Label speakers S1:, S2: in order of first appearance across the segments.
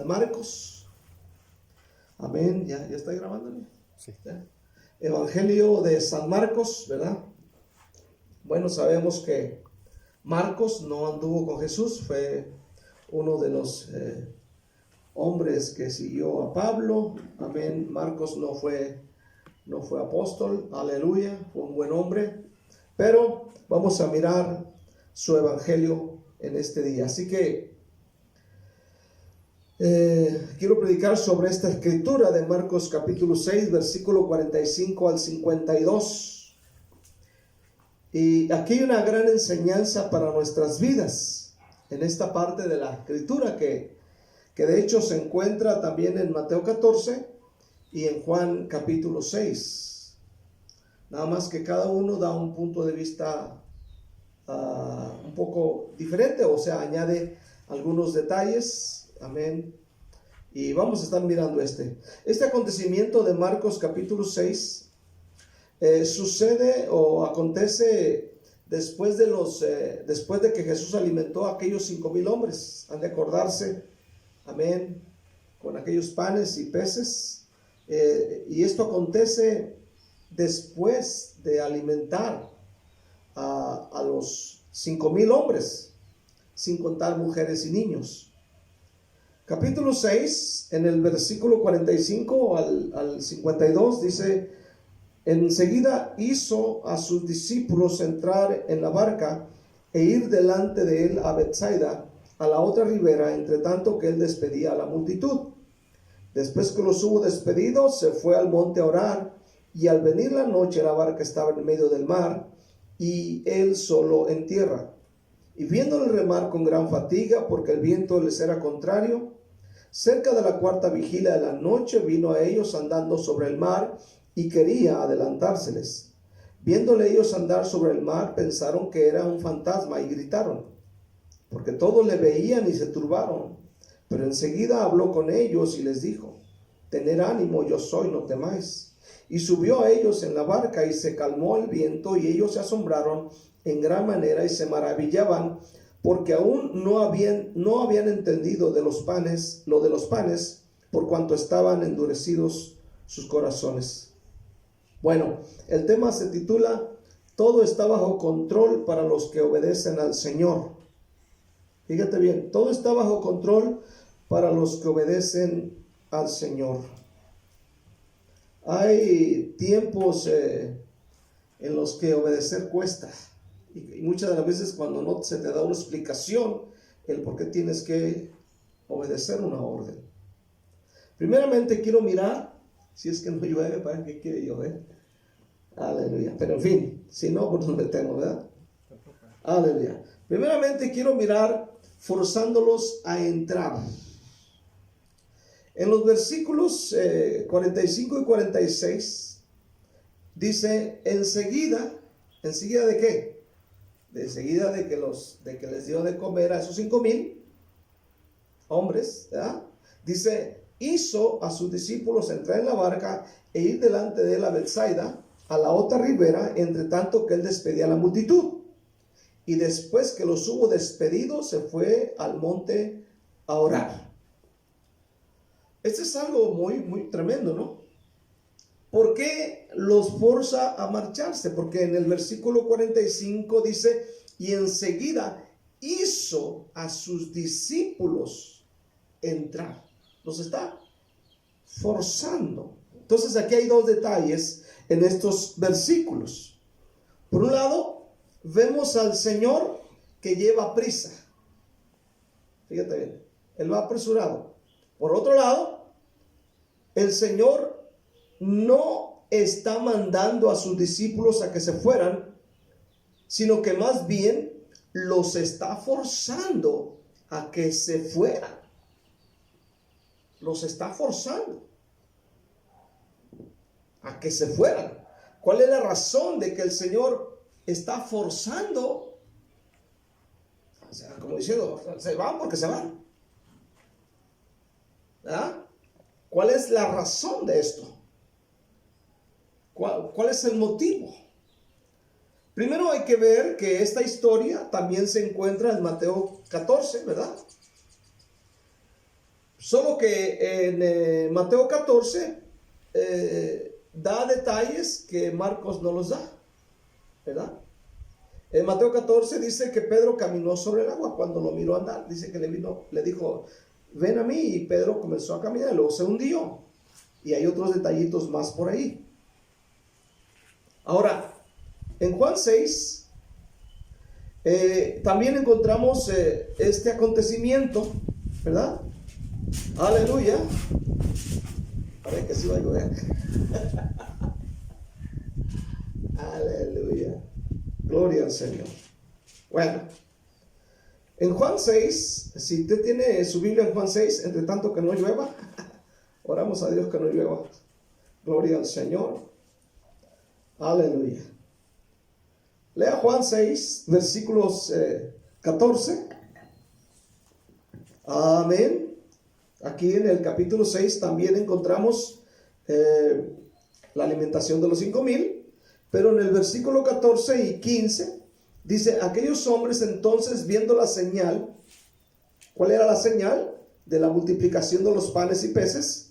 S1: San Marcos. Amén, ya está grabando.
S2: Sí.
S1: ¿Ya? Evangelio de San Marcos, ¿verdad? Bueno, sabemos que Marcos no anduvo con Jesús, fue uno de los hombres que siguió a Pablo. Amén. Marcos no fue apóstol, aleluya, fue un buen hombre, pero vamos a mirar su evangelio en este día. Así que quiero predicar sobre esta escritura de Marcos capítulo 6, versículo 45 al 52. Y aquí hay una gran enseñanza para nuestras vidas en esta parte de la escritura que de hecho se encuentra también en Mateo 14 y en Juan capítulo 6. Nada más que cada uno da un punto de vista un poco diferente, o sea, añade algunos detalles. Amén. Y vamos a estar mirando este acontecimiento de Marcos capítulo 6. Sucede o acontece después de que Jesús alimentó a aquellos 5,000 hombres. Han de acordarse, amén, con aquellos panes y peces. Y esto acontece después de alimentar a los 5,000 hombres, sin contar mujeres y niños. Capítulo 6, en el versículo 45 al 52, dice: enseguida hizo a sus discípulos entrar en la barca e ir delante de él a Betsaida, a la otra ribera, entre tanto que él despedía a la multitud. Después que los hubo despedido, se fue al monte a orar, y al venir la noche la barca estaba en medio del mar, y él solo en tierra. Y viéndole remar con gran fatiga, porque el viento les era contrario, cerca de la 4ª vigilia de la noche vino a ellos andando sobre el mar, y quería adelantárseles. Viéndole ellos andar sobre el mar, pensaron que era un fantasma y gritaron, porque todos le veían y se turbaron. Pero enseguida habló con ellos y les dijo: tened ánimo, yo soy, no temáis. Y subió a ellos en la barca y se calmó el viento, y ellos se asombraron en gran manera y se maravillaban, porque aún no habían entendido lo de los panes, por cuanto estaban endurecidos sus corazones. Bueno, el tema se titula: todo está bajo control para los que obedecen al Señor. Fíjate bien, todo está bajo control para los que obedecen al Señor. Hay tiempos en los que obedecer cuesta, y muchas de las veces cuando no se te da una explicación el por qué tienes que obedecer una orden. Primeramente quiero mirar, si es que no llueve, ¿para qué quiere llover? Aleluya. Pero en fin, si no, pues nos metemos, ¿verdad? Aleluya. Primeramente quiero mirar forzándolos a entrar. En los versículos 45 y 46 dice: enseguida ¿de qué? Enseguida de que les dio de comer a esos 5,000 hombres, ¿verdad? Dice: hizo a sus discípulos entrar en la barca e ir delante de él a Betsaida, a la otra ribera, entre tanto que él despedía a la multitud. Y después que los hubo despedido, se fue al monte a orar. Este es algo muy, muy tremendo, ¿no? ¿Por qué los forza a marcharse? Porque en el versículo 45 dice: y enseguida hizo a sus discípulos entrar. Los está forzando. Entonces aquí hay dos detalles en estos versículos. Por un lado, vemos al Señor que lleva prisa. Fíjate bien, Él va apresurado. Por otro lado, el Señor no está mandando a sus discípulos a que se fueran, sino que más bien los está forzando a que se fueran. Los está forzando a que se fueran. ¿Cuál es la razón de que el Señor está forzando? O sea, como diciendo, se van porque se van. ¿Ah? ¿Cuál es la razón de esto? ¿Cuál es el motivo? Primero hay que ver que esta historia también se encuentra en Mateo 14, ¿verdad? Solo que en Mateo 14 da detalles que Marcos no los da, ¿verdad? En Mateo 14 dice que Pedro caminó sobre el agua cuando lo miró andar. Dice que le dijo, ven a mí, y Pedro comenzó a caminar, y luego se hundió. Y hay otros detallitos más por ahí. Ahora, en Juan 6 también encontramos este acontecimiento, ¿verdad? Aleluya. Parece que sí va a llover. Aleluya. Gloria al Señor. Bueno, en Juan 6, si usted tiene su Biblia en Juan 6, entre tanto que no llueva, oramos a Dios que no llueva. Gloria al Señor. Aleluya. Lea Juan 6, versículos 14. Amén. Aquí en el capítulo 6 también encontramos la alimentación de los 5,000. Pero en el versículo 14 y 15 dice, aquellos hombres entonces viendo la señal, ¿cuál era la señal? De la multiplicación de los panes y peces.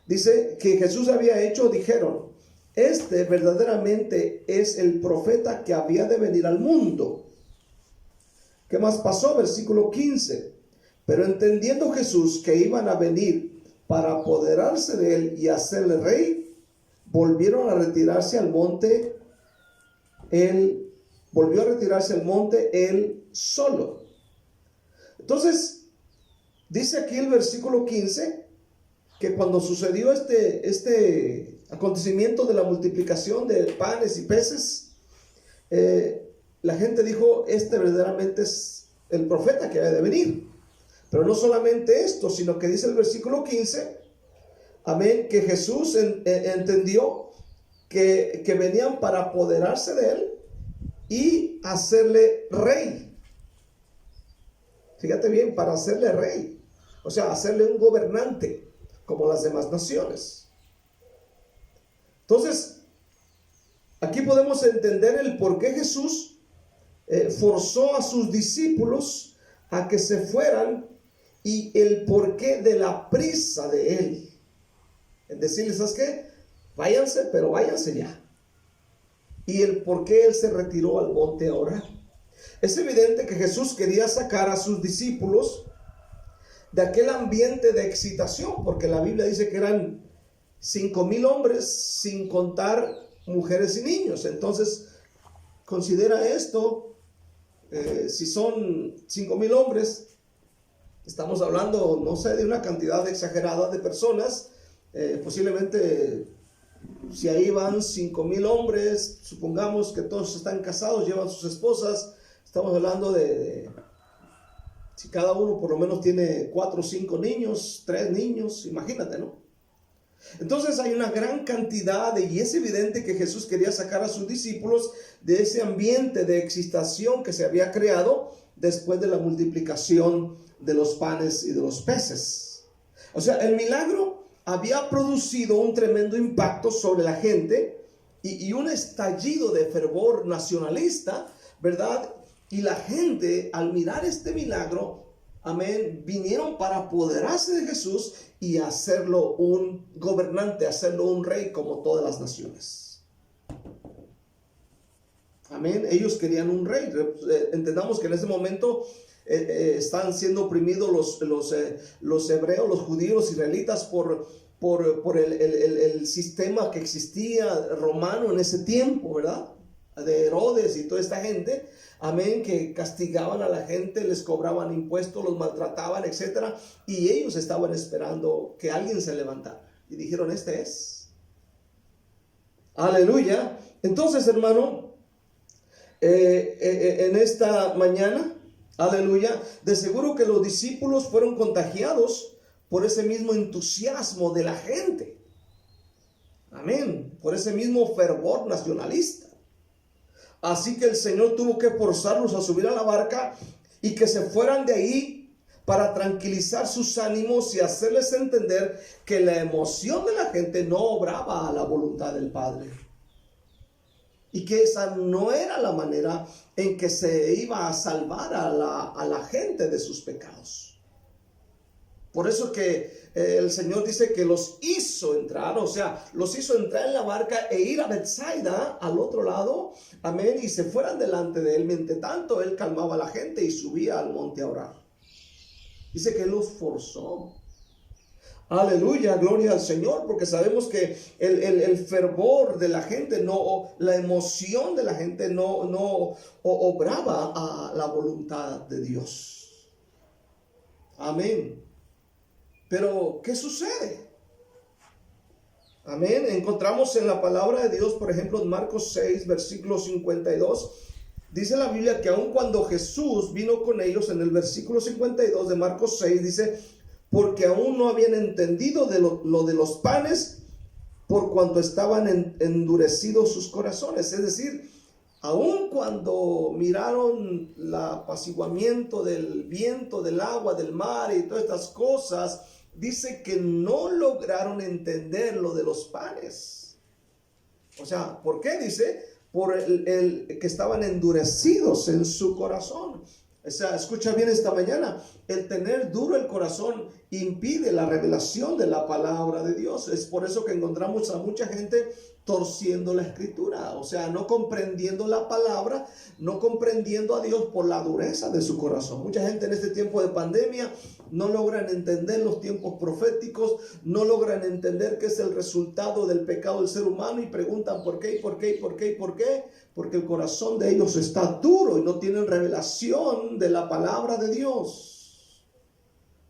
S1: Dice que Jesús había hecho, dijeron, este verdaderamente es el profeta que había de venir al mundo. ¿Qué más pasó? Versículo 15. Pero entendiendo Jesús que iban a venir para apoderarse de él y hacerle rey, volvieron a retirarse al monte. Él volvió a retirarse al monte él solo. Entonces, dice aquí el versículo 15, que cuando sucedió este acontecimiento de la multiplicación de panes y peces, la gente dijo, este verdaderamente es el profeta que ha de venir. Pero no solamente esto, sino que dice el versículo 15, amén, que Jesús entendió que venían para apoderarse de él y hacerle rey. Fíjate bien, para hacerle rey, o sea, hacerle un gobernante como las demás naciones. Entonces, aquí podemos entender el por qué Jesús forzó a sus discípulos a que se fueran y el porqué de la prisa de él. En decirles, ¿sabes qué? Váyanse, pero váyanse ya. Y el por qué él se retiró al monte a orar. Es evidente que Jesús quería sacar a sus discípulos de aquel ambiente de excitación, porque la Biblia dice que eran 5,000 hombres, sin contar mujeres y niños. Entonces, considera esto, si son 5,000 hombres, estamos hablando, no sé, de una cantidad exagerada de personas. Posiblemente, si ahí van 5,000 hombres, supongamos que todos están casados, llevan sus esposas, estamos hablando de si cada uno por lo menos tiene 4 o 5 niños, 3 niños, imagínate, ¿no? Entonces hay una gran cantidad y es evidente que Jesús quería sacar a sus discípulos de ese ambiente de excitación que se había creado después de la multiplicación de los panes y de los peces. O sea, el milagro había producido un tremendo impacto sobre la gente y un estallido de fervor nacionalista, ¿verdad? Y la gente, al mirar este milagro, amén, vinieron para apoderarse de Jesús y hacerlo un gobernante, hacerlo un rey como todas las naciones. Amén. Ellos querían un rey. Entendamos que en ese momento están siendo oprimidos los hebreos, los judíos, los israelitas por el sistema que existía romano en ese tiempo, ¿verdad? De Herodes y toda esta gente, amén, que castigaban a la gente, les cobraban impuestos, los maltrataban, etcétera, y ellos estaban esperando que alguien se levantara y dijeron, este es. Aleluya. Entonces, hermano, en esta mañana, aleluya, de seguro que los discípulos fueron contagiados por ese mismo entusiasmo de la gente, amén, por ese mismo fervor nacionalista. Así que el Señor tuvo que forzarlos a subir a la barca y que se fueran de ahí para tranquilizar sus ánimos y hacerles entender que la emoción de la gente no obraba a la voluntad del Padre. Y que esa no era la manera en que se iba a salvar a la gente de sus pecados. Por eso que el Señor dice que los hizo entrar, o sea, los hizo entrar en la barca e ir a Bethsaida, al otro lado, amén, y se fueran delante de él. Mientras tanto, él calmaba a la gente y subía al monte a orar. Dice que él los forzó. Aleluya, gloria al Señor, porque sabemos que el fervor de la gente, la emoción de la gente no obraba a la voluntad de Dios. Amén. Pero, ¿qué sucede? Amén. Encontramos en la palabra de Dios, por ejemplo, en Marcos 6, versículo 52, dice la Biblia que aun cuando Jesús vino con ellos, en el versículo 52 de Marcos 6, dice, porque aún no habían entendido de lo de los panes, por cuanto estaban endurecidos sus corazones. Es decir, aun cuando miraron el apaciguamiento del viento, del agua, del mar y todas estas cosas, dice que no lograron entender lo de los panes. O sea, ¿por qué? Dice, por el que estaban endurecidos en su corazón. O sea, escucha bien esta mañana, el tener duro el corazón impide la revelación de la palabra de Dios. Es por eso que encontramos a mucha gente torciendo la escritura, o sea, no comprendiendo la palabra, no comprendiendo a Dios por la dureza de su corazón. Mucha gente en este tiempo de pandemia no logran entender los tiempos proféticos, no logran entender qué es el resultado del pecado del ser humano y preguntan por qué, por qué, por qué, por qué, porque el corazón de ellos está duro y no tienen revelación de la palabra de Dios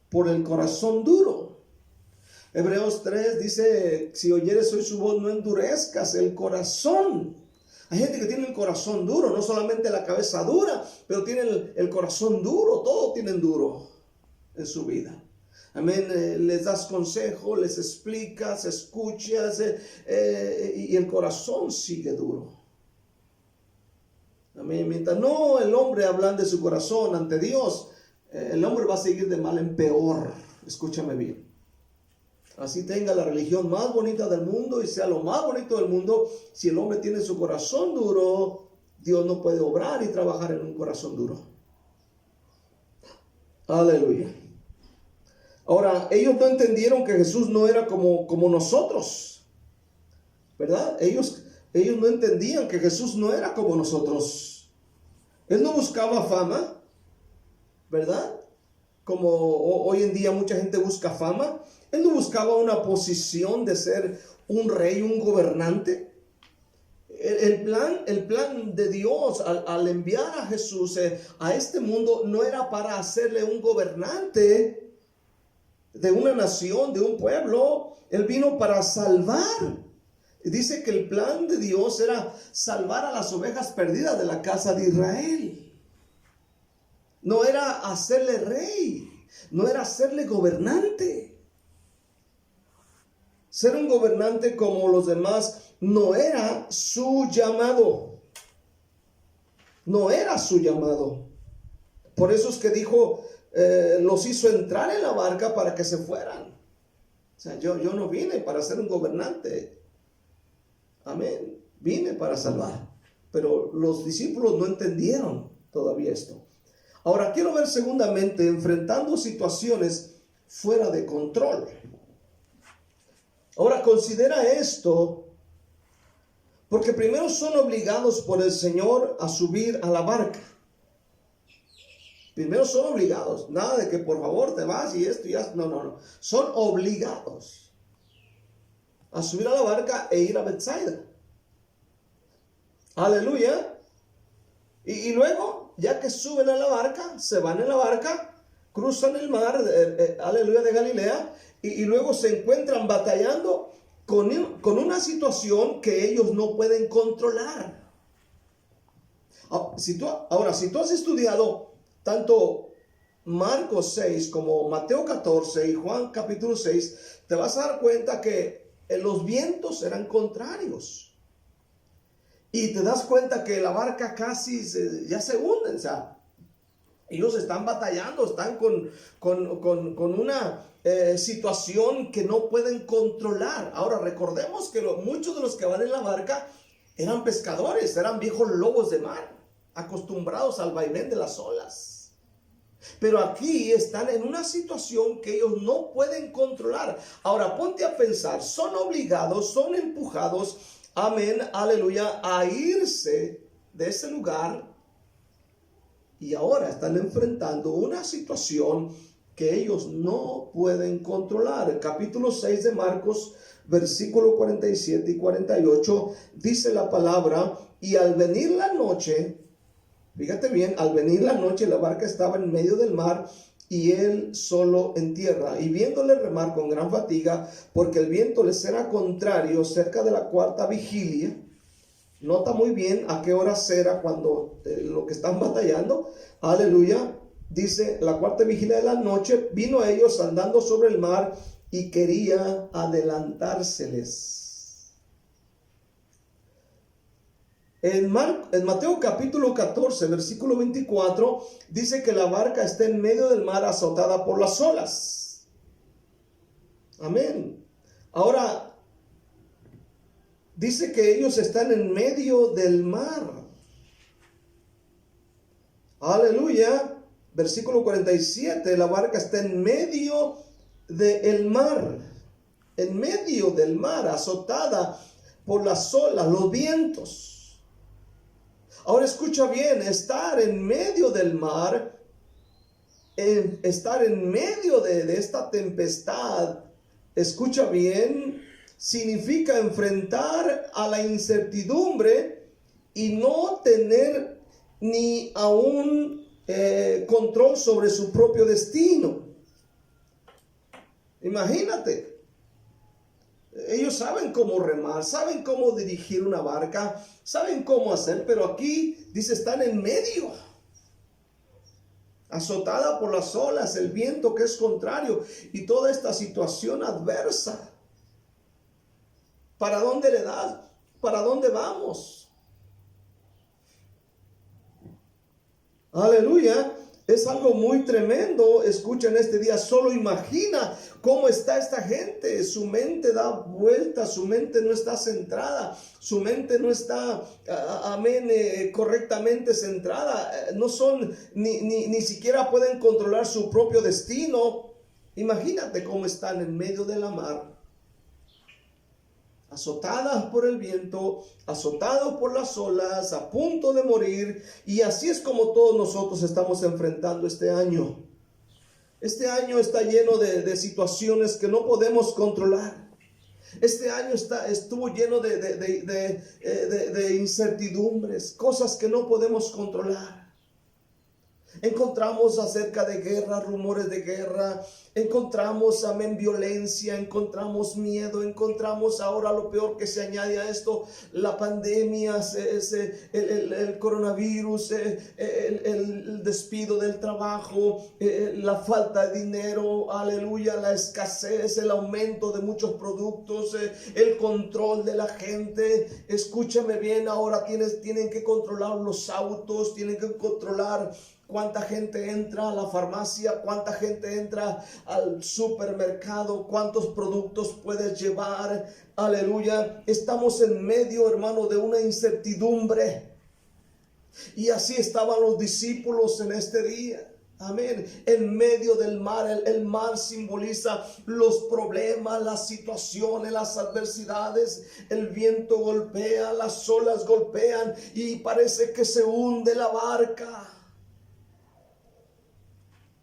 S1: por el corazón duro. Hebreos 3 dice, si oyeres hoy su voz, no endurezcas el corazón. Hay gente que tiene el corazón duro, no solamente la cabeza dura, pero tienen el corazón duro, todo tienen duro en su vida. Amén, les das consejo, les explicas, escuchas y el corazón sigue duro. Amén, mientras no el hombre hablando de su corazón ante Dios, el hombre va a seguir de mal en peor. Escúchame bien. Así tenga la religión más bonita del mundo y sea lo más bonito del mundo, si el hombre tiene su corazón duro, Dios no puede obrar y trabajar en un corazón duro. Aleluya. Ahora, ellos no entendieron que Jesús no era como nosotros, ¿verdad? Ellos no entendían que Jesús no era como nosotros. Él no buscaba fama, ¿verdad? Como hoy en día mucha gente busca fama. Él no buscaba una posición de ser un rey, un gobernante. El plan de Dios al enviar a Jesús a este mundo no era para hacerle un gobernante de una nación, de un pueblo. Él vino para salvar. Dice que el plan de Dios era salvar a las ovejas perdidas de la casa de Israel. No era hacerle rey, no era hacerle gobernante. Ser un gobernante como los demás no era su llamado. No era su llamado. Por eso es que dijo, los hizo entrar en la barca para que se fueran. O sea, yo no vine para ser un gobernante. Amén. Vine para salvar. Pero los discípulos no entendieron todavía esto. Ahora quiero ver segundamente, enfrentando situaciones fuera de control. Ahora considera esto, porque primero son obligados por el Señor a subir a la barca. Primero son obligados, nada de que por favor te vas y esto y ya, no. Son obligados a subir a la barca e ir a Bethsaida. Aleluya. Y luego, ya que suben a la barca, se van en la barca, cruzan el mar, aleluya, de Galilea, y luego se encuentran batallando con una situación que ellos no pueden controlar. Si tú has estudiado tanto Marcos 6 como Mateo 14 y Juan capítulo 6, te vas a dar cuenta que los vientos eran contrarios. Y te das cuenta que la barca casi ya se hunde. O sea, ellos están batallando, están con una situación que no pueden controlar. Ahora recordemos que muchos de los que van en la barca eran pescadores, eran viejos lobos de mar, acostumbrados al vaivén de las olas. Pero aquí están en una situación que ellos no pueden controlar. Ahora ponte a pensar, son obligados, son empujados, amén, aleluya, a irse de ese lugar. Y ahora están enfrentando una situación que ellos no pueden controlar. El capítulo 6 de Marcos, versículo 47 y 48, dice la palabra: y al venir la noche, fíjate bien, al venir la noche la barca estaba en medio del mar y él solo en tierra. Y viéndole remar con gran fatiga, porque el viento les era contrario, cerca de la cuarta vigilia. Nota muy bien a qué hora será cuando lo que están batallando. Aleluya. Dice, la cuarta vigilia de la noche, vino a ellos andando sobre el mar y quería adelantárseles. En Mateo capítulo 14, versículo 24, dice que la barca está en medio del mar azotada por las olas. Amén. Ahora, dice que ellos están en medio del mar. Aleluya. Versículo 47, la barca está en medio del mar. En medio del mar, azotada por las olas, los vientos. Ahora escucha bien, estar en medio del mar, estar en medio de esta tempestad, escucha bien, significa enfrentar a la incertidumbre y no tener ni aún control sobre su propio destino. Imagínate, ellos saben cómo remar, saben cómo dirigir una barca, saben cómo hacer, pero aquí dice están en medio, azotada por las olas, el viento que es contrario y toda esta situación adversa. ¿Para dónde le das? ¿Para dónde vamos? Aleluya. Es algo muy tremendo. Escucha en este día, solo imagina cómo está esta gente. Su mente da vueltas, su mente no está centrada, su mente no está, correctamente centrada. No son, ni siquiera pueden controlar su propio destino. Imagínate cómo están en medio de la mar, azotadas por el viento, azotados por las olas, a punto de morir. Y así es como todos nosotros estamos enfrentando este año. Este año está lleno de situaciones que no podemos controlar. Este año estuvo lleno de incertidumbres, cosas que no podemos controlar. Encontramos acerca de guerra, rumores de guerra, encontramos, violencia, encontramos miedo, encontramos ahora lo peor que se añade a esto, la pandemia, el coronavirus, el despido del trabajo, la falta de dinero, aleluya, la escasez, el aumento de muchos productos, el control de la gente. Escúchame bien, ahora tienen que controlar los autos, tienen que controlar cuánta gente entra a la farmacia, cuánta gente entra al supermercado, cuántos productos puedes llevar. Aleluya. Estamos en medio, hermano, de una incertidumbre. Y así estaban los discípulos en este día. Amén. En medio del mar, el mar simboliza los problemas, las situaciones, las adversidades. El viento golpea, las olas golpean y parece que se hunde la barca.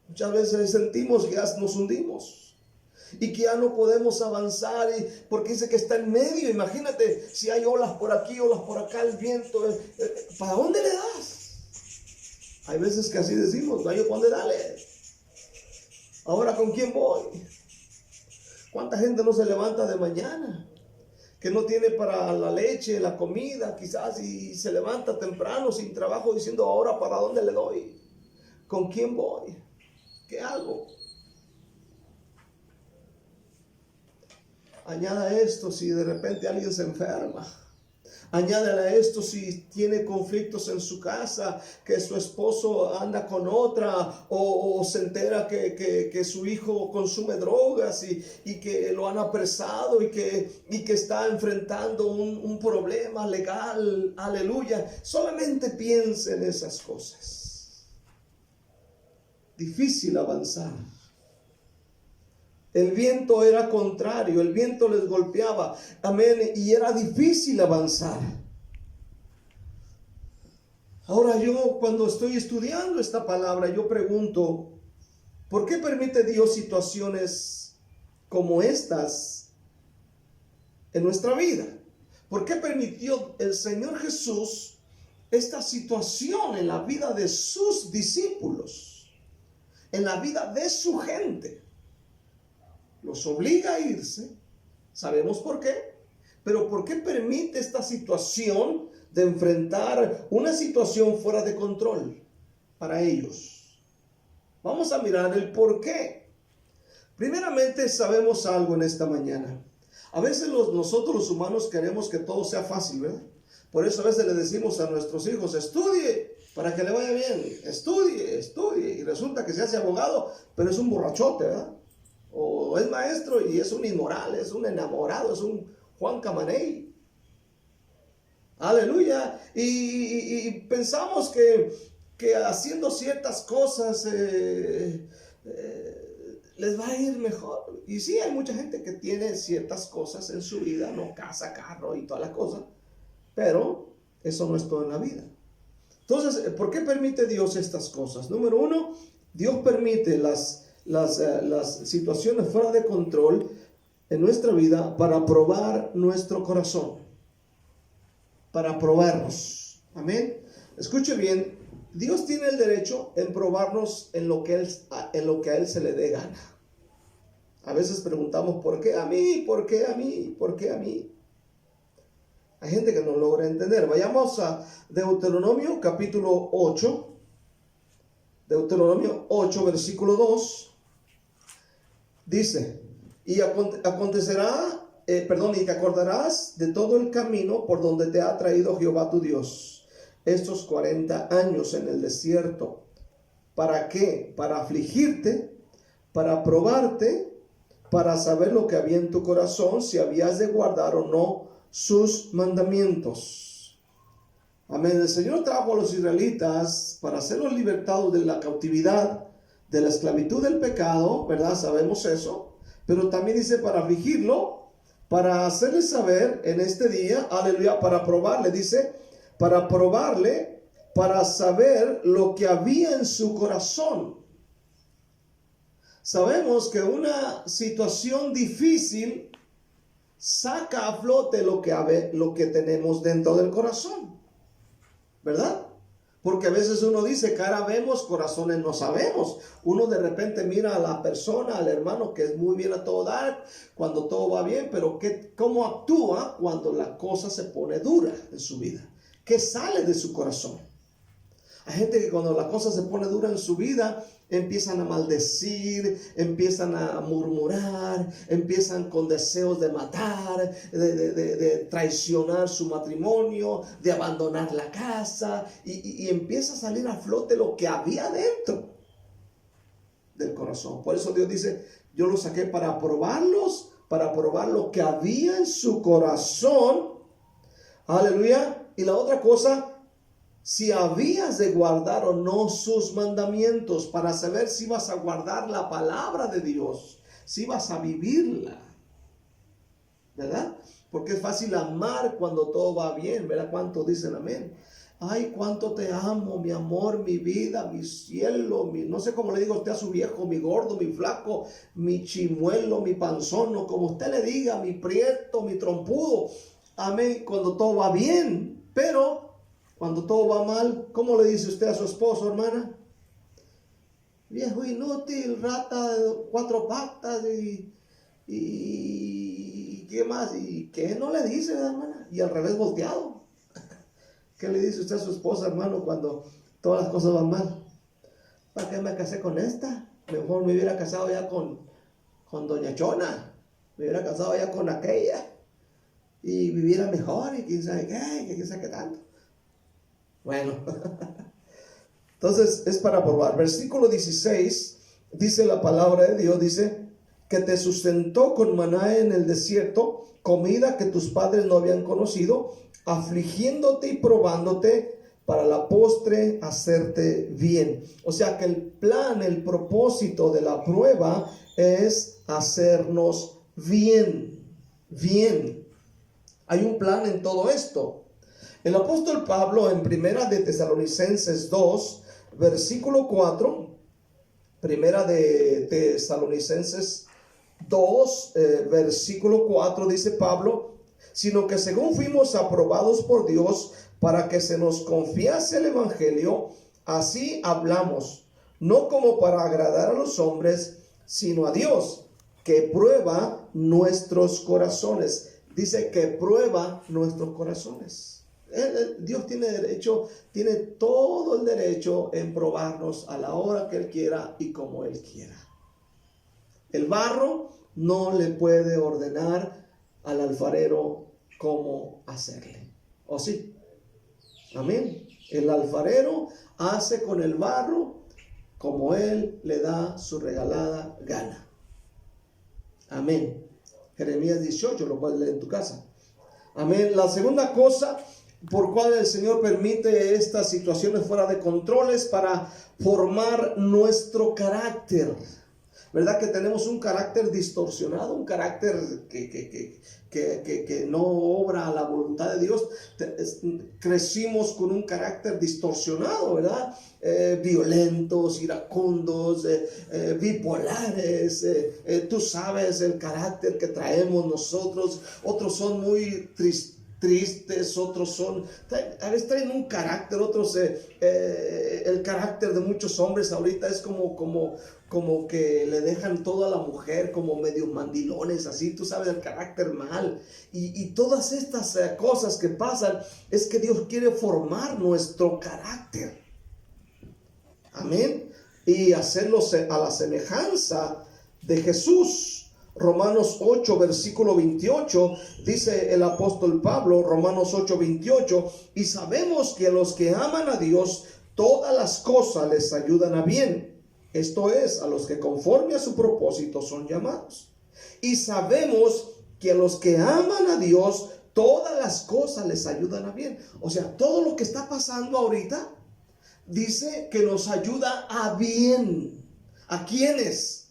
S1: Muchas veces sentimos que ya nos hundimos y que ya no podemos avanzar, porque dice que está en medio. Imagínate si hay olas por aquí, olas por acá, el viento, ¿para dónde le das? Hay veces que así decimos, no hay para dónde darle. Ahora, ¿con quién voy? ¿Cuánta gente no se levanta de mañana? Que no tiene para la leche, la comida, quizás, y se levanta temprano sin trabajo diciendo, ahora ¿para dónde le doy? ¿Con quién voy? ¿Qué hago? Añada esto si de repente alguien se enferma. Añádale a esto si tiene conflictos en su casa, que su esposo anda con otra, o se entera que su hijo consume drogas y que lo han apresado y que está enfrentando un problema legal. Aleluya. Solamente piense en esas cosas. difícil avanzar. El viento era contrario, el viento les golpeaba, amén, y era difícil avanzar. Ahora yo cuando estoy estudiando esta palabra, yo pregunto, ¿por qué permite Dios situaciones como estas en nuestra vida? ¿Por qué permitió el Señor Jesús esta situación en la vida de sus discípulos, en la vida de su gente? Los obliga a irse, sabemos por qué, pero ¿por qué permite esta situación de enfrentar una situación fuera de control para ellos? Vamos a mirar el por qué. Primeramente, sabemos algo en esta mañana. A veces nosotros los humanos queremos que todo sea fácil, ¿verdad? Por eso a veces le decimos a nuestros hijos, estudie para que le vaya bien, estudie, y resulta que se hace abogado, pero es un borrachote, ¿verdad? O es maestro y es un inmoral, es un enamorado, es un Juan Camaney. Aleluya. Y pensamos que haciendo ciertas cosas les va a ir mejor. Y sí, hay mucha gente que tiene ciertas cosas en su vida, no, casa, carro y todas las cosas, pero eso no es todo en la vida. Entonces, ¿por qué permite Dios estas cosas? Número uno, Dios permite las situaciones fuera de control en nuestra vida para probar nuestro corazón, para probarnos. Amén. Escuche bien, Dios tiene el derecho en probarnos en lo que a Él se le dé gana. A veces preguntamos, ¿por qué a mí? ¿Por qué a mí? ¿Por qué a mí? Hay gente que no logra entender. Vayamos a Deuteronomio capítulo 8. Deuteronomio 8, versículo 2. Dice, y acontecerá, y te acordarás de todo el camino por donde te ha traído Jehová tu Dios estos 40 años en el desierto. ¿Para qué? Para afligirte, para probarte, para saber lo que había en tu corazón, si habías de guardar o no sus mandamientos. Amén. El Señor trajo a los israelitas para hacerlos libertados de la cautividad, de la esclavitud del pecado, ¿verdad? Sabemos eso. Pero también dice para afligirlo, para hacerle saber en este día, aleluya, para probarle, dice, para probarle, para saber lo que había en su corazón. Sabemos que una situación difícil saca a flote lo que tenemos dentro del corazón, ¿verdad? Porque a veces uno dice, cara vemos, corazones no sabemos. Uno de repente mira a la persona, al hermano que es muy bien a todo dar, cuando todo va bien, pero ¿cómo actúa cuando la cosa se pone dura en su vida? ¿Qué sale de su corazón? Hay gente que cuando la cosa se pone dura en su vida, empiezan a maldecir, empiezan a murmurar, empiezan con deseos de matar, de traicionar su matrimonio, de abandonar la casa, y empieza a salir a flote lo que había dentro del corazón. Por eso Dios dice, yo los saqué para probarlos, para probar lo que había en su corazón. Aleluya. Y la otra cosa, si habías de guardar o no sus mandamientos, para saber si vas a guardar la palabra de Dios, si vas a vivirla, ¿verdad? Porque es fácil amar cuando todo va bien, ¿verdad? ¿Cuántos dicen amén? Ay, cuánto te amo, mi amor, mi vida, mi cielo, no sé cómo le diga usted a su viejo, mi gordo, mi flaco, mi chimuelo, mi panzón, como usted le diga, mi prieto, mi trompudo. Amén, cuando todo va bien, pero cuando todo va mal, ¿cómo le dice usted a su esposo, hermana? Viejo inútil, rata de 4 patas y ¿qué más? ¿Y qué no le dice, hermana? Y al revés volteado. ¿Qué le dice usted a su esposa, hermano, cuando todas las cosas van mal? ¿Para qué me casé con esta? Mejor me hubiera casado ya con doña Chona. Me hubiera casado ya con aquella. Y viviera mejor y quién sabe qué, quién sabe qué tanto. Bueno, entonces es para probar. Versículo 16, dice la palabra de Dios, dice, que te sustentó con maná en el desierto, comida que tus padres no habían conocido, afligiéndote y probándote para la postre hacerte bien. O sea que el plan, el propósito de la prueba es hacernos bien, bien. Hay un plan en todo esto. El apóstol Pablo en Primera de Tesalonicenses 2, versículo 4, Primera de Tesalonicenses 2, versículo 4, dice Pablo: sino que según fuimos aprobados por Dios para que se nos confiase el evangelio, así hablamos, no como para agradar a los hombres, sino a Dios, que prueba nuestros corazones. Dice que prueba nuestros corazones. Dios tiene derecho, tiene todo el derecho en probarnos a la hora que Él quiera y como Él quiera. El barro no le puede ordenar al alfarero cómo hacerle. ¿O sí? Amén. El alfarero hace con el barro como Él le da su regalada gana. Amén. Jeremías 18, lo puedes leer en tu casa. Amén. La segunda cosa por cual el Señor permite estas situaciones fuera de control es para formar nuestro carácter. ¿Verdad que tenemos un carácter distorsionado, un carácter que no obra a la voluntad de Dios? Crecimos con un carácter distorsionado, ¿verdad? Violentos, iracundos, bipolares. Tú sabes el carácter que traemos nosotros. Otros son muy tristes, otros a veces traen un carácter, otros el carácter de muchos hombres ahorita es como que le dejan todo a la mujer, como medio mandilones, así, tú sabes, el carácter mal, y todas estas cosas que pasan, es que Dios quiere formar nuestro carácter, amén, y hacerlo a la semejanza de Jesús. Romanos 8, versículo 28, dice el apóstol Pablo, Romanos 8, 28, y sabemos que a los que aman a Dios, todas las cosas les ayudan a bien. Esto es, a los que conforme a su propósito son llamados. Y sabemos que a los que aman a Dios, todas las cosas les ayudan a bien. O sea, todo lo que está pasando ahorita, dice que nos ayuda a bien. ¿A quiénes?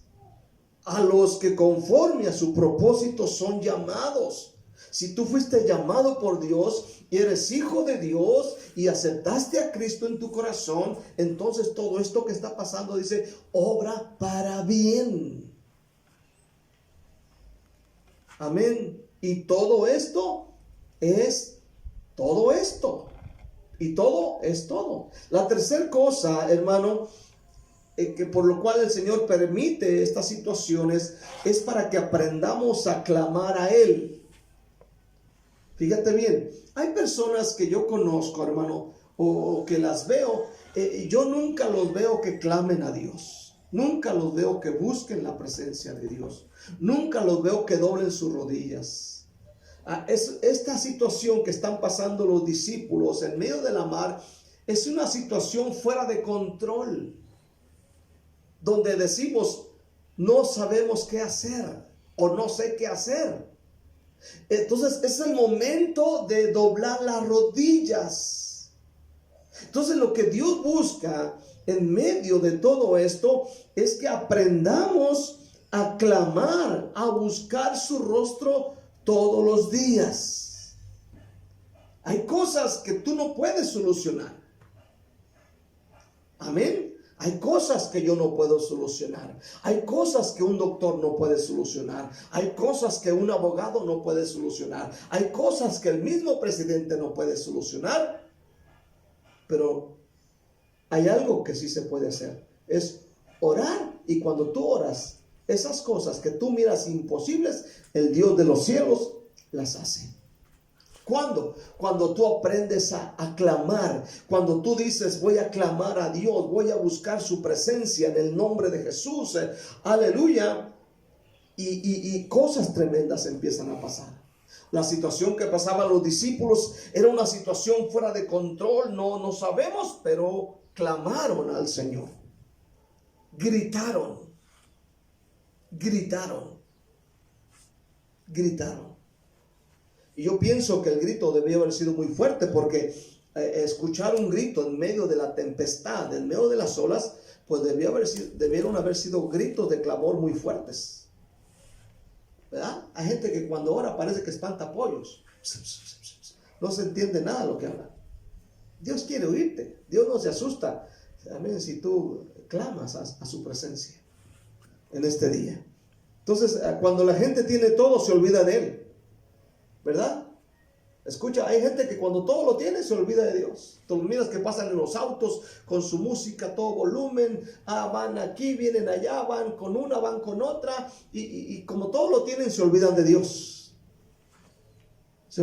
S1: A los que conforme a su propósito son llamados. Si tú fuiste llamado por Dios y eres hijo de Dios y aceptaste a Cristo en tu corazón, entonces todo esto que está pasando, dice, obra para bien. Amén. Y todo esto es todo esto. Y todo es todo. La tercera cosa, hermano, que por lo cual el Señor permite estas situaciones es para que aprendamos a clamar a Él. Fíjate bien, hay personas que yo conozco, hermano, o que las veo, yo nunca los veo que clamen a Dios, nunca los veo que busquen la presencia de Dios, nunca los veo que doblen sus rodillas. Esta situación que están pasando los discípulos en medio de la mar es una situación fuera de control, donde decimos, no sabemos qué hacer o no sé qué hacer. Entonces es el momento de doblar las rodillas. Entonces lo que Dios busca en medio de todo esto es que aprendamos a clamar, a buscar su rostro todos los días. Hay cosas que tú no puedes solucionar. Amén. Hay cosas que yo no puedo solucionar. Hay cosas que un doctor no puede solucionar. Hay cosas que un abogado no puede solucionar. Hay cosas que el mismo presidente no puede solucionar. Pero hay algo que sí se puede hacer. Es orar. Y cuando tú oras, esas cosas que tú miras imposibles, el Dios de los cielos las hace. ¿Cuándo? Cuando tú aprendes a clamar, cuando tú dices, voy a clamar a Dios, voy a buscar su presencia en el nombre de Jesús, aleluya, y cosas tremendas empiezan a pasar. La situación que pasaban los discípulos era una situación fuera de control, no sabemos, pero clamaron al Señor, gritaron. Y yo pienso que el grito debió haber sido muy fuerte, porque escuchar un grito en medio de la tempestad, en medio de las olas, pues debieron haber sido gritos de clamor muy fuertes, ¿verdad? Hay gente que cuando ora parece que espanta pollos, no se entiende nada de lo que habla. Dios quiere oírte, Dios no se asusta, amén, si tú clamas a su presencia en este día. Entonces, cuando la gente tiene todo, se olvida de Él, ¿verdad? Escucha, hay gente que cuando todo lo tiene se olvida de Dios. Tú miras que pasan en los autos con su música, todo volumen, van aquí, vienen allá, van con una, van con otra, y como todo lo tienen se olvidan de Dios. Se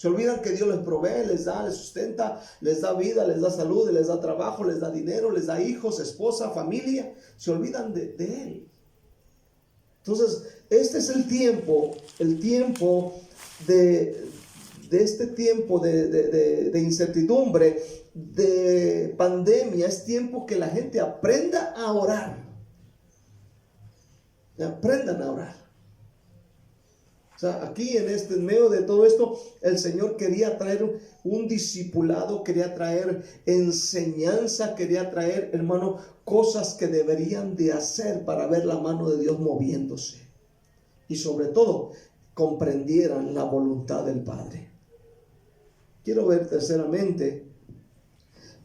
S1: olvidan que Dios les provee, les da, les sustenta, les da vida, les da salud, les da trabajo, les da dinero, les da hijos, esposa, familia. Se olvidan de Él. Entonces, este es el tiempo de este tiempo de incertidumbre, de pandemia. Es tiempo que la gente aprenda a orar. Aprendan a orar. O sea, aquí en medio de todo esto, el Señor quería traer un discipulado, quería traer enseñanza, quería traer, hermano, cosas que deberían de hacer para ver la mano de Dios moviéndose. Y sobre todo, comprendieran la voluntad del Padre. Quiero ver terceramente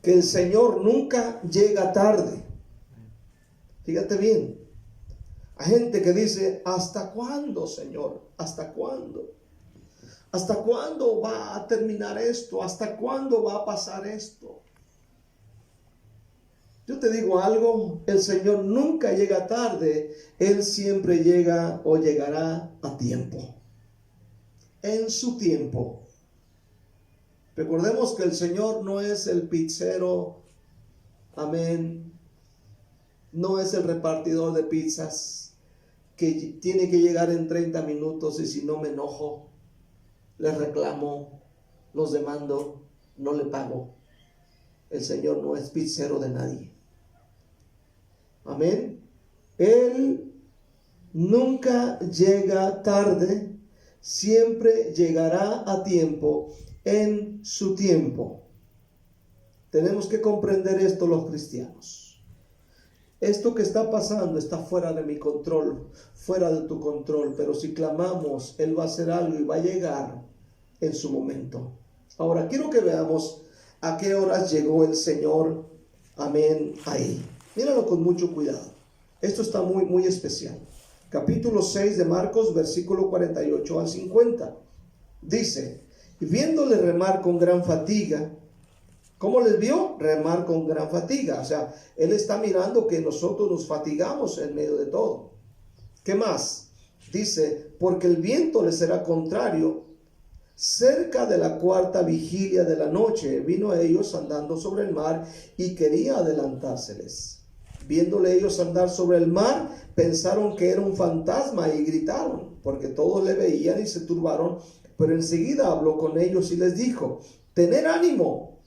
S1: que el Señor nunca llega tarde. Fíjate bien. Hay gente que dice, ¿hasta cuándo, Señor? ¿Hasta cuándo? ¿Hasta cuándo va a terminar esto? ¿Hasta cuándo va a pasar esto? Yo te digo algo, el Señor nunca llega tarde, Él siempre llega o llegará a tiempo. En su tiempo. Recordemos que el Señor no es el pizzero, amén, no es el repartidor de pizzas que tiene que llegar en 30 minutos y si no me enojo, les reclamo, los demando, no le pago. El Señor no es pizzero de nadie. Amén. Él nunca llega tarde, siempre llegará a tiempo, en su tiempo. Tenemos que comprender esto los cristianos. Esto que está pasando está fuera de mi control, fuera de tu control, pero si clamamos, Él va a hacer algo y va a llegar en su momento. Ahora, quiero que veamos a qué horas llegó el Señor, amén, ahí. Míralo con mucho cuidado. Esto está muy, muy especial. Capítulo 6 de Marcos, versículo 48 al 50. Dice, y viéndole remar con gran fatiga. ¿Cómo les vio? Remar con gran fatiga. O sea, Él está mirando que nosotros nos fatigamos en medio de todo. ¿Qué más? Dice, porque el viento les será contrario. Cerca de la cuarta vigilia de la noche, vino a ellos andando sobre el mar y quería adelantárseles. Viéndole ellos andar sobre el mar, pensaron que era un fantasma y gritaron, porque todos le veían y se turbaron. Pero enseguida habló con ellos y les dijo, tened ánimo,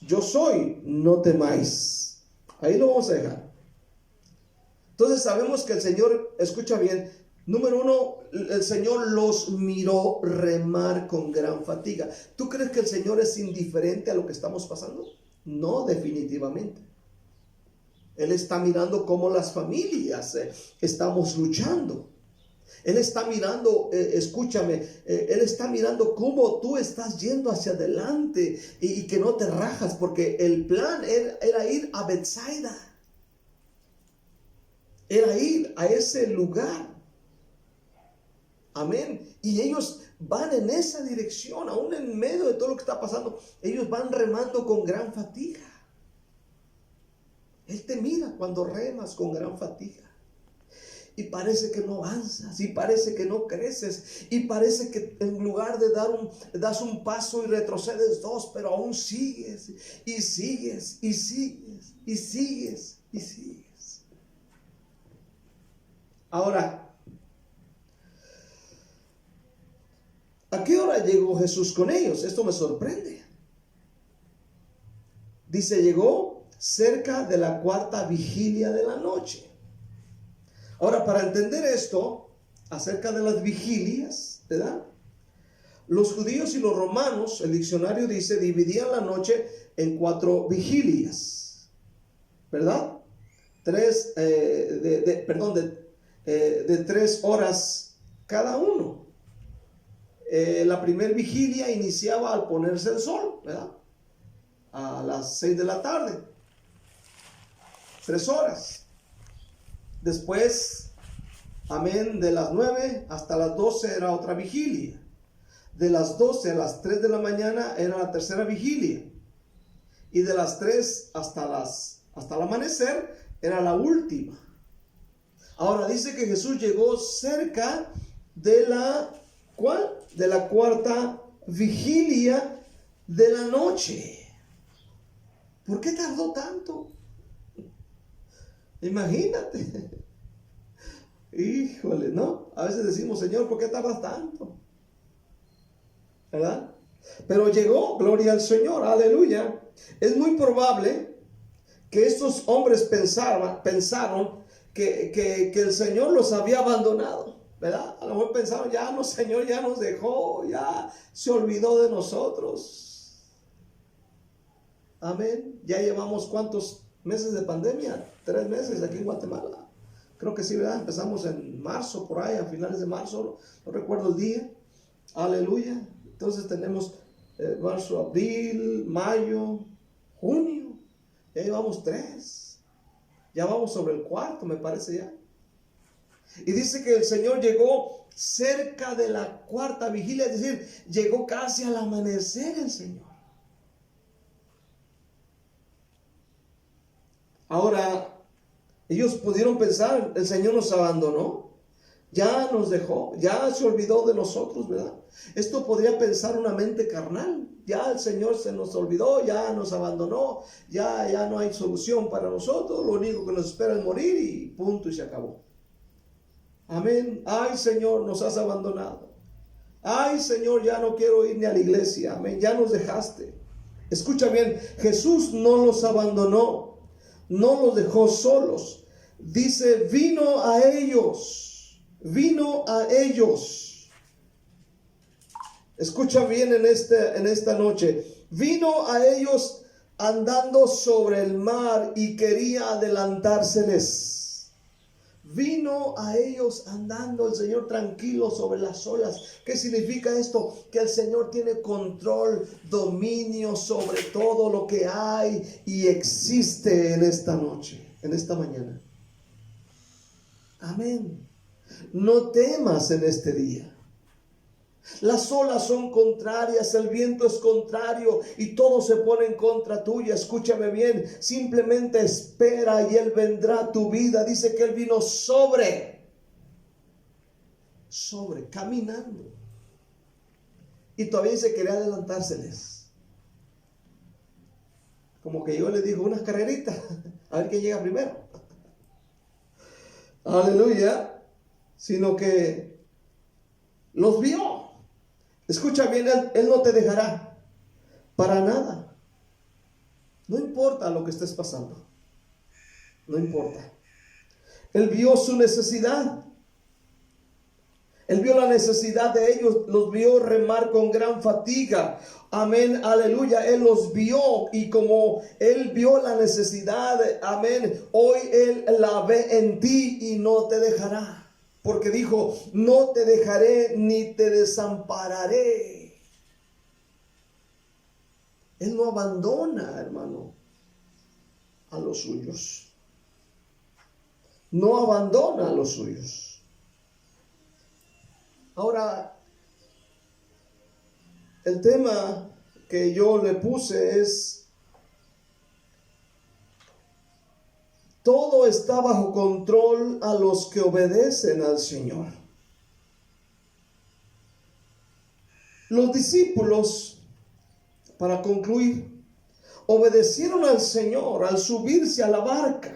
S1: yo soy, no temáis. Ahí lo vamos a dejar. Entonces sabemos que el Señor, escucha bien, número uno, el Señor los miró remar con gran fatiga. ¿Tú crees que el Señor es indiferente a lo que estamos pasando? No, definitivamente. Él está mirando cómo las familias estamos luchando. Él está mirando, escúchame, Él está mirando cómo tú estás yendo hacia adelante y que no te rajas, porque el plan era ir a Betsaida, era ir a ese lugar. Amén. Y ellos van en esa dirección, aún en medio de todo lo que está pasando, ellos van remando con gran fatiga. Él te mira cuando remas con gran fatiga. Y parece que no avanzas, y parece que no creces, y parece que en lugar de das un paso y retrocedes dos, pero aún sigues, y sigues, y sigues, y sigues, y sigues. Ahora, ¿a qué hora llegó Jesús con ellos? Esto me sorprende. Dice, llegó cerca de la cuarta vigilia de la noche. Ahora, para entender esto, acerca de las vigilias, ¿verdad? Los judíos y los romanos, el diccionario dice, dividían la noche en 4 vigilias, ¿verdad? De 3 horas cada uno. La primera vigilia iniciaba al ponerse el sol, ¿verdad? A las 6 de la tarde, 3 horas. Después, amén, de las 9 hasta las 12 era otra vigilia. De las 12 a las 3 de la mañana era la tercera vigilia. Y de las 3 hasta el amanecer era la última. Ahora dice que Jesús llegó cerca de la, ¿cuál? De la cuarta vigilia de la noche. ¿Por qué tardó tanto? Imagínate. Híjole, ¿no? A veces decimos, Señor, ¿por qué tardas tanto? ¿Verdad? Pero llegó, gloria al Señor, aleluya. Es muy probable que estos hombres pensaron que el Señor los había abandonado, ¿verdad? A lo mejor pensaron, ya no, Señor, ya nos dejó, ya se olvidó de nosotros. Amén. Ya llevamos ¿cuántos meses de pandemia? 3 meses aquí en Guatemala. Creo que sí, ¿verdad? Empezamos en marzo, por ahí, a finales de marzo, no recuerdo el día. Aleluya. Entonces tenemos marzo, abril, mayo, junio. Ya llevamos 3. Ya vamos sobre el 4, me parece ya. Y dice que el Señor llegó cerca de la cuarta vigilia, es decir, llegó casi al amanecer el Señor. Ahora, ellos pudieron pensar, el Señor nos abandonó, ya nos dejó, ya se olvidó de nosotros, ¿verdad? Esto podría pensar una mente carnal. Ya el Señor se nos olvidó, ya nos abandonó, ya no hay solución para nosotros, lo único que nos espera es morir y punto, y se acabó. Amén. Ay, Señor, nos has abandonado. Ay, Señor, ya no quiero ir ni a la iglesia. Amén, ya nos dejaste. Escucha bien, Jesús no los abandonó, no los dejó solos. Dice, vino a ellos. Escucha bien en esta noche. Vino a ellos andando sobre el mar y quería adelantárseles. Vino a ellos andando el Señor tranquilo sobre las olas. ¿Qué significa esto? Que el Señor tiene control, dominio sobre todo lo que hay y existe en esta noche, en esta mañana. Amén. No temas en este día. Las olas son contrarias, el viento es contrario y todo se pone en contra tuya. Escúchame bien, simplemente espera y Él vendrá a tu vida. Dice que Él vino sobre, caminando. Y todavía se quería adelantárseles. Como que yo le digo unas carreritas, a ver quién llega primero. Aleluya. Sino que los vio. Escucha bien, Él no te dejará para nada. No importa lo que estés pasando. No importa. Él vio su necesidad. Él vio la necesidad de ellos. Los vio remar con gran fatiga. Amén, aleluya. Él los vio y como Él vio la necesidad, amén, hoy Él la ve en ti y no te dejará. Porque dijo, no te dejaré ni te desampararé. Él no abandona, hermano, a los suyos. No abandona a los suyos. Ahora, el tema que yo le puse es, todo está bajo control a los que obedecen al Señor. Los discípulos, para concluir, obedecieron al Señor al subirse a la barca.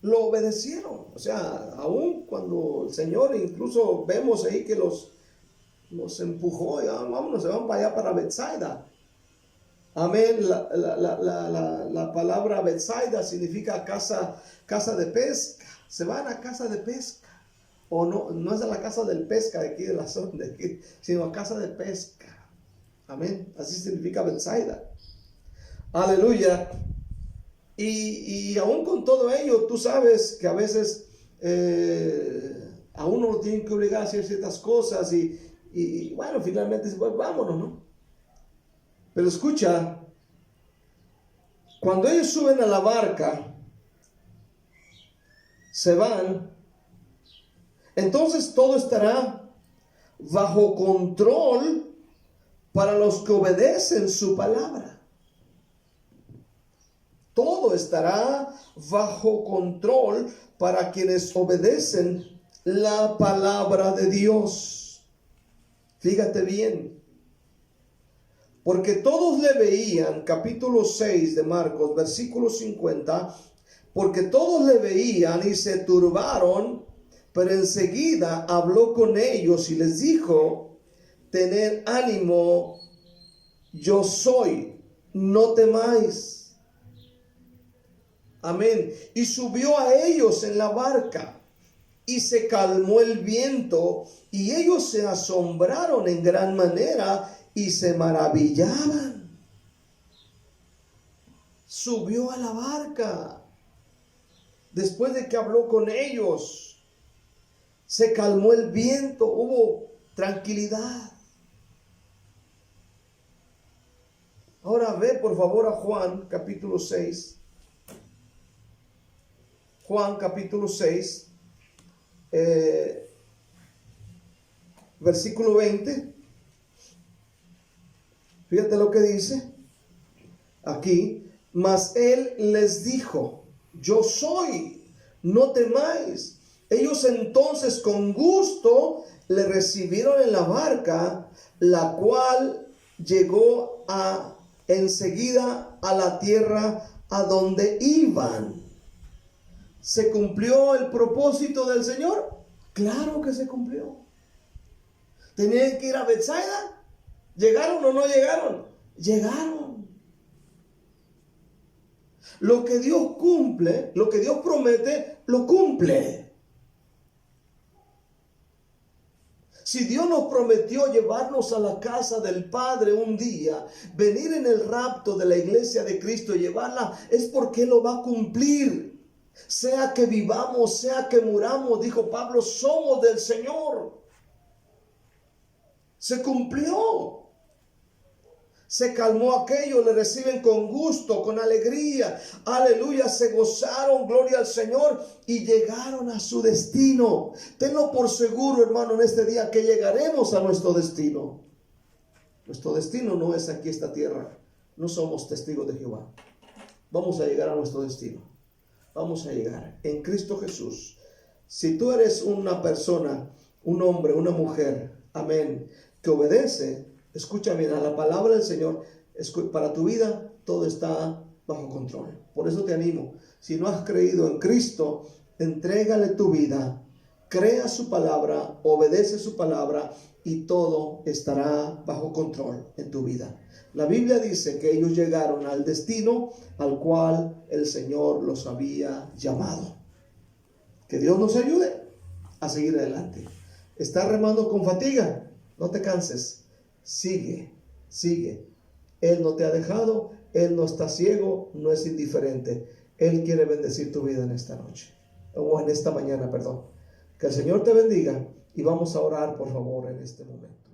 S1: Lo obedecieron. O sea, aún cuando el Señor, incluso vemos ahí que los empujó, ya, vámonos, se van para allá para Betsaida. Amén. La palabra Betsaida significa casa de pesca. Se van a casa de pesca. O no, no es a la casa del pesca de aquí de la zona, de aquí, sino a casa de pesca. Amén. Así significa Betsaida. Aleluya. Y aún con todo ello, tú sabes que a veces a uno lo tienen que obligar a hacer ciertas cosas y bueno, finalmente dice, pues vámonos, ¿no? Pero escucha, cuando ellos suben a la barca, se van, entonces todo estará bajo control para los que obedecen su palabra. Todo estará bajo control para quienes obedecen la palabra de Dios. Fíjate bien. Porque todos le veían, capítulo 6 de Marcos, versículo 50, porque todos le veían y se turbaron, pero enseguida habló con ellos y les dijo, tened ánimo, yo soy, no temáis. Amén. Y subió a ellos en la barca y se calmó el viento y ellos se asombraron en gran manera y se maravillaban. Subió a la barca después de que habló con ellos. Se calmó el viento, hubo tranquilidad. Ahora ve por favor a Juan capítulo 6. Juan capítulo 6, versículo 20. Fíjate lo que dice aquí. Mas él les dijo, yo soy, no temáis. Ellos entonces con gusto le recibieron en la barca, la cual llegó enseguida a la tierra a donde iban. ¿Se cumplió el propósito del Señor? Claro que se cumplió. ¿Tenían que ir a Betsaida? ¿Llegaron o no llegaron? Llegaron. Lo que Dios cumple, lo que Dios promete, lo cumple. Si Dios nos prometió llevarnos a la casa del Padre un día, venir en el rapto de la iglesia de Cristo y llevarla, es porque Él lo va a cumplir. Sea que vivamos, sea que muramos, dijo Pablo, somos del Señor. Se cumplió. Se calmó aquello, le reciben con gusto, con alegría. Aleluya, se gozaron, gloria al Señor, y llegaron a su destino. Tenlo por seguro, hermano, en este día que llegaremos a nuestro destino. Nuestro destino no es aquí esta tierra. No somos testigos de Jehová. Vamos a llegar a nuestro destino. Vamos a llegar en Cristo Jesús. Si tú eres una persona, un hombre, una mujer, amén, que obedece, escucha bien a la palabra del Señor, para tu vida todo está bajo control. Por eso te animo, si no has creído en Cristo, entrégale tu vida, crea su palabra, obedece su palabra y todo estará bajo control en tu vida. La Biblia dice que ellos llegaron al destino al cual el Señor los había llamado. Que Dios nos ayude a seguir adelante. ¿Estás remando con fatiga? No te canses. Sigue, sigue. Él no te ha dejado, Él no está ciego, no es indiferente. Él quiere bendecir tu vida en esta noche, o en esta mañana, perdón. Que el Señor te bendiga y vamos a orar, por favor, en este momento.